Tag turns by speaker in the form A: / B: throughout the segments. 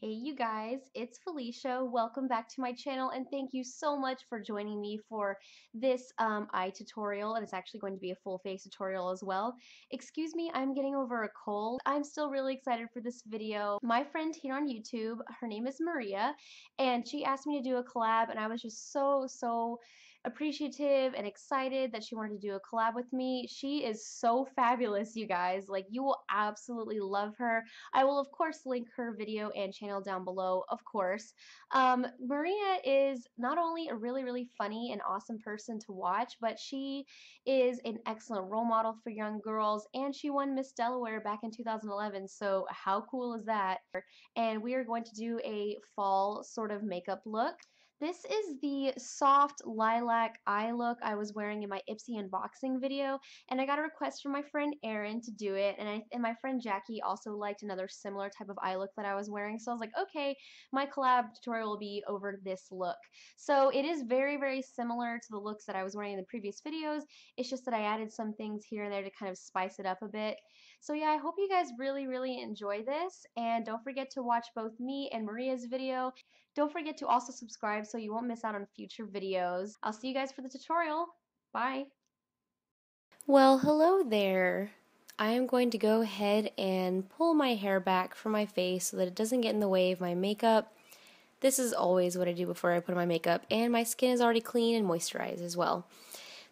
A: Hey you guys, it's Felicia. Welcome back to my channel and thank you so much for joining me for this eye tutorial, and it's actually going to be a full face tutorial as well. Excuse me, I'm getting over a cold. I'm still really excited for this video. My friend here on YouTube, her name is Maria, and she asked me to do a collab, and I was just so appreciative and excited that she wanted to do a collab with me. She is so fabulous, you guys. Like, you will absolutely love her. I will, of course, link her video and channel down below, of course. Maria is not only a really funny and awesome person to watch, but she is an excellent role model for young girls, and she won Miss Delaware back in 2011, so how cool is that? And we are going to do a fall sort of makeup look. This is the soft lilac eye look I was wearing in my Ipsy unboxing video, and I got a request from my friend Erin to do it, and my friend Jackie also liked another similar type of eye look that I was wearing, so I was like, okay, my collab tutorial will be over this look. So it is very similar to the looks that I was wearing in the previous videos. It's just that I added some things here and there to kind of spice it up a bit. So yeah, I hope you guys really enjoy this, and don't forget to watch both me and Maria's video. Don't forget to also subscribe so you won't miss out on future videos. I'll see you guys for the tutorial. Bye!
B: Well, hello there. I am going to go ahead and pull my hair back from my face so that it doesn't get in the way of my makeup. This is always what I do before I put on my makeup, and my skin is already clean and moisturized as well.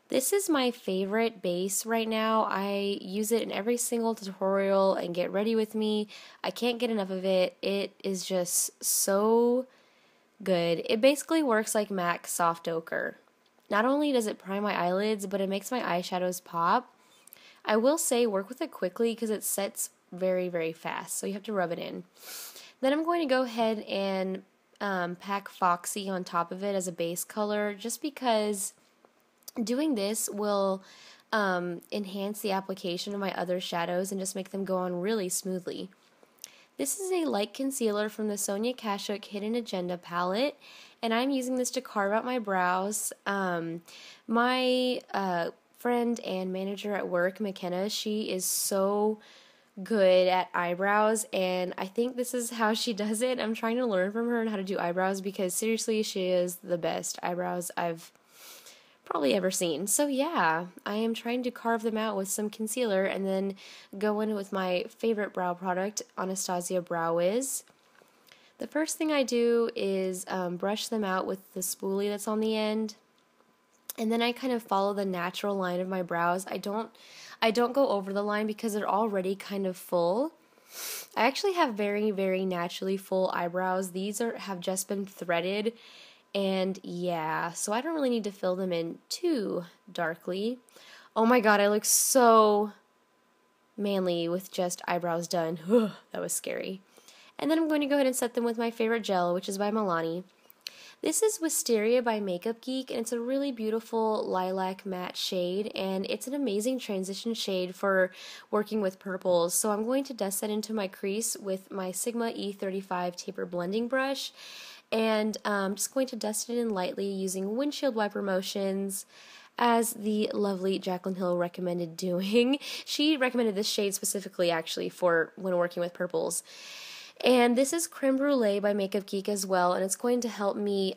B: This is my favorite base right now. I use it in every single tutorial and get ready with me. I can't get enough of it. It is just so good. It basically works like MAC Soft Ochre. Not only does it prime my eyelids, but it makes my eyeshadows pop. I will say work with it quickly because it sets very fast, so you have to rub it in. Then I'm going to go ahead and pack Foxy on top of it as a base color, just because doing this will enhance the application of my other shadows and just make them go on really smoothly. This is a light concealer from the Sonia Kashuk Hidden Agenda palette, and I'm using this to carve out my brows. My friend and manager at work, McKenna, she is so good at eyebrows, and I think this is how she does it. I'm trying to learn from her on how to do eyebrows because seriously, she is the best eyebrows I've probably ever seen. So yeah, I am trying to carve them out with some concealer and then go in with my favorite brow product, Anastasia Brow Wiz. The first thing I do is brush them out with the spoolie that's on the end, and then I kind of follow the natural line of my brows. I don't go over the line because they're already kind of full. I actually have very naturally full eyebrows. These have just been threaded. And yeah, so I don't really need to fill them in too darkly. Oh my god, I look so manly with just eyebrows done. That was scary. And then I'm going to go ahead and set them with my favorite gel, which is by Milani. This is Wisteria by Makeup Geek, and it's a really beautiful lilac matte shade, and it's an amazing transition shade for working with purples. So I'm going to dust that into my crease with my Sigma E35 taper blending brush. And I'm just going to dust it in lightly using windshield wiper motions, as the lovely Jaclyn Hill recommended doing. She recommended this shade specifically actually for when working with purples. And this is Creme Brûlée by Makeup Geek as well, and it's going to help me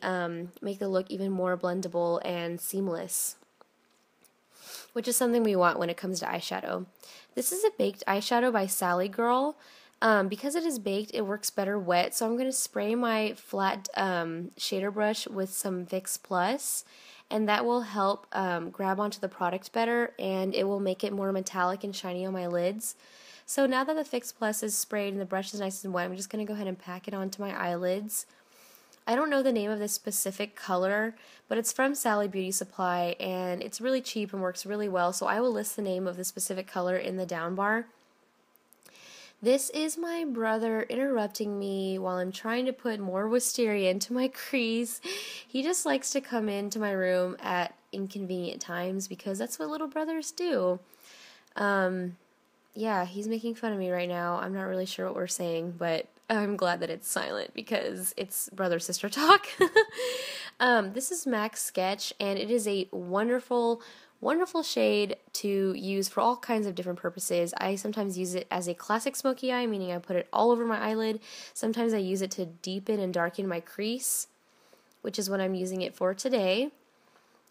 B: make the look even more blendable and seamless, which is something we want when it comes to eyeshadow. This is a baked eyeshadow by Sally Girl. Because it is baked, it works better wet, so I'm going to spray my flat shader brush with some Vicks Plus, and that will help grab onto the product better, and it will make it more metallic and shiny on my lids. So now that the Vicks Plus is sprayed and the brush is nice and wet, I'm just going to go ahead and pack it onto my eyelids. I don't know the name of this specific color, but it's from Sally Beauty Supply, and it's really cheap and works really well, so I will list the name of the specific color in the down bar. This is my brother interrupting me while I'm trying to put more Wisteria into my crease. He just likes to come into my room at inconvenient times because that's what little brothers do. Yeah, he's making fun of me right now. I'm not really sure what we're saying, but I'm glad that it's silent because it's brother-sister talk. This is MAC Sketch, and it is a wonderful wonderful shade to use for all kinds of different purposes. I sometimes use it as a classic smoky eye, meaning I put it all over my eyelid. Sometimes I use it to deepen and darken my crease, which is what I'm using it for today.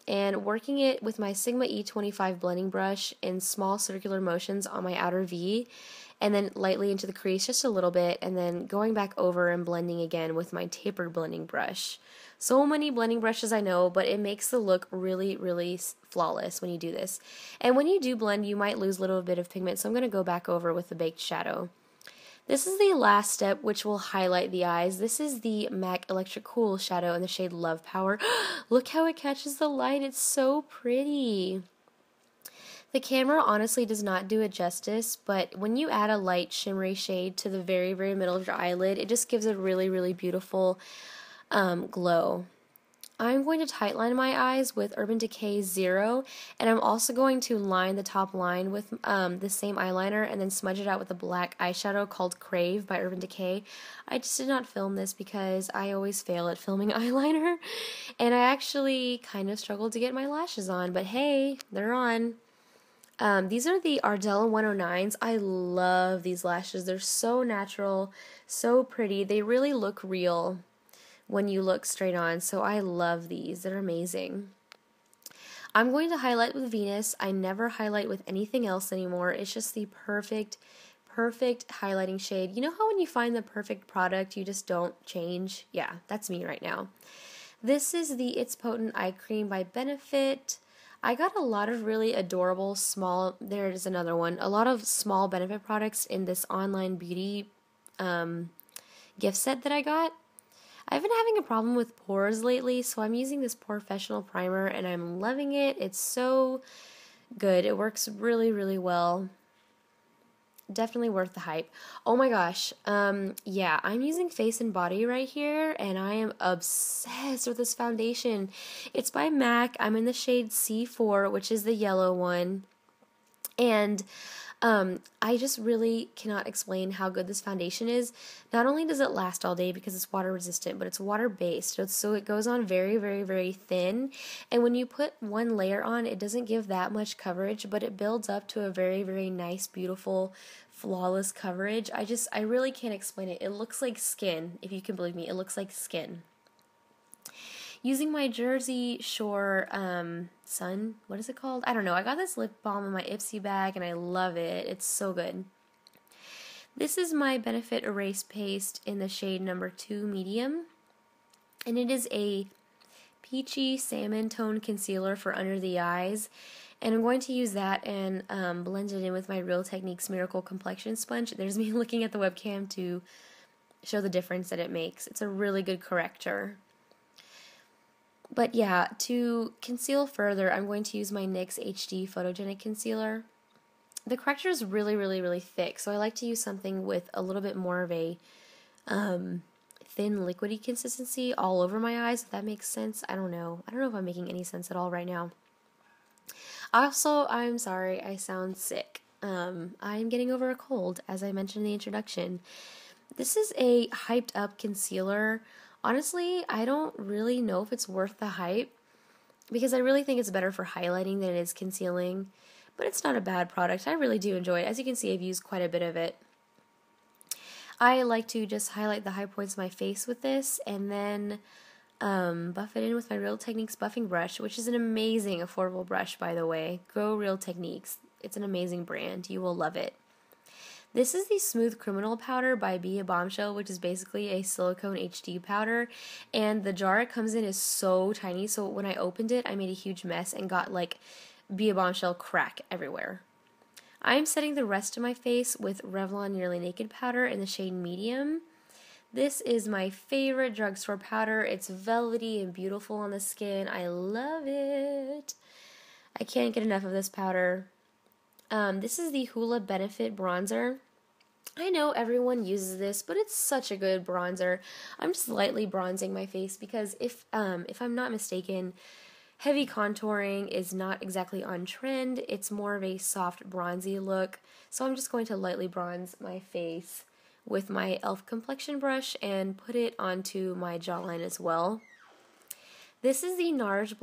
B: And working it with my Sigma E25 blending brush in small circular motions on my outer V, and then lightly into the crease just a little bit, and then going back over and blending again with my tapered blending brush. So many blending brushes, I know, but it makes the look really, really flawless when you do this. And when you do blend, you might lose a little bit of pigment, so I'm going to go back over with the baked shadow. This is the last step, which will highlight the eyes. This is the MAC Electric Cool Shadow in the shade Love Power. Look how it catches the light. It's so pretty. The camera honestly does not do it justice, but when you add a light shimmery shade to the very, very middle of your eyelid, it just gives a really, really beautiful glow. I'm going to tightline my eyes with Urban Decay 0, and I'm also going to line the top line with the same eyeliner and then smudge it out with a black eyeshadow called Crave by Urban Decay. I just did not film this because I always fail at filming eyeliner, and I actually kind of struggled to get my lashes on, but hey, they're on. These are the Ardell 109s. I love these lashes. They're so natural, so pretty. They really look real when you look straight on, so I love these. They're amazing. I'm going to highlight with Venus. I never highlight with anything else anymore. It's just the perfect highlighting shade. You know how when you find the perfect product, you just don't change? Yeah, that's me right now. This is the It's Potent Eye Cream by Benefit. I got a lot of really adorable small, there's another one, a lot of small Benefit products in this online beauty gift set that I got. I've been having a problem with pores lately, so I'm using this Porefessional primer, and I'm loving it. It's so good. It works really, really well. Definitely worth the hype. Oh my gosh. Yeah, I'm using Face and Body right here, and I am obsessed with this foundation. It's by MAC. I'm in the shade C4, which is the yellow one. And I just really cannot explain how good this foundation is. Not only does it last all day because it's water resistant, but it's water based, so it goes on very, very, very thin. And when you put one layer on, it doesn't give that much coverage, but it builds up to a very, very nice, beautiful, flawless coverage. I really can't explain it. It looks like skin, if you can believe me. It looks like skin. Using my Jersey Shore Sun, what is it called? I don't know. I got this lip balm in my Ipsy bag, and I love it. It's so good. This is my Benefit Erase Paste in the shade number 2 Medium, and it is a peachy salmon tone concealer for under the eyes, and I'm going to use that and blend it in with my Real Techniques Miracle Complexion Sponge. There's me looking at the webcam to show the difference that it makes. It's a really good corrector. But yeah, to conceal further, I'm going to use my NYX HD Photogenic Concealer. The corrector is really, really, really thick, so I like to use something with a little bit more of a thin liquidy consistency all over my eyes, if that makes sense. I don't know. I don't know if I'm making any sense at all right now. Also, I'm sorry, I sound sick. I'm getting over a cold, as I mentioned in the introduction. This is a hyped up concealer. Honestly, I don't really know if it's worth the hype, because I really think it's better for highlighting than it is concealing, but it's not a bad product. I really do enjoy it. As you can see, I've used quite a bit of it. I like to just highlight the high points of my face with this, and then buff it in with my Real Techniques buffing brush, which is an amazing affordable brush, by the way. Go Real Techniques. It's an amazing brand. You will love it. This is the Smooth Criminal Powder by Bombshell, which is basically a silicone HD powder, and the jar it comes in is so tiny, so when I opened it, I made a huge mess and got like Bombshell crack everywhere. I'm setting the rest of my face with Revlon Nearly Naked powder in the shade Medium. This is my favorite drugstore powder. It's velvety and beautiful on the skin. I love it. I can't get enough of this powder. This is the Hoola Benefit Bronzer. I know everyone uses this, but it's such a good bronzer. I'm just lightly bronzing my face because if I'm not mistaken, heavy contouring is not exactly on trend. It's more of a soft bronzy look. So I'm just going to lightly bronze my face with my e.l.f. complexion brush and put it onto my jawline as well. This is the NARS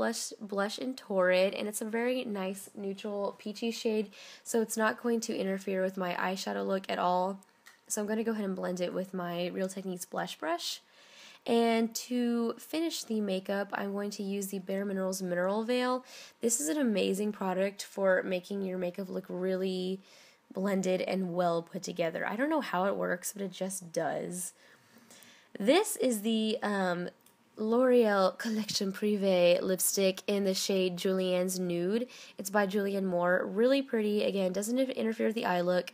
B: blush in Torrid, and it's a very nice neutral peachy shade, so it's not going to interfere with my eyeshadow look at all. So I'm going to go ahead and blend it with my Real Techniques blush brush. And to finish the makeup, I'm going to use the Bare Minerals Mineral Veil. This is an amazing product for making your makeup look really blended and well put together. I don't know how it works, but it just does. This is the L'Oreal Collection Privé lipstick in the shade Julianne's Nude. It's by Julianne Moore. Really pretty. Again, doesn't interfere with the eye look.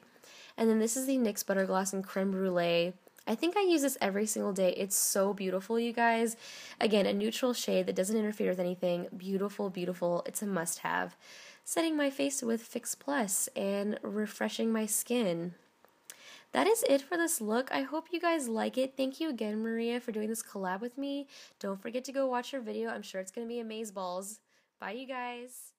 B: And then this is the NYX Butter Gloss in Creme Brûlée. I think I use this every single day. It's so beautiful, you guys. Again, a neutral shade that doesn't interfere with anything. Beautiful, beautiful. It's a must-have. Setting my face with Fix Plus and refreshing my skin. That is it for this look. I hope you guys like it. Thank you again, Maria, for doing this collab with me. Don't forget to go watch her video. I'm sure it's going to be amazeballs. Bye, you guys.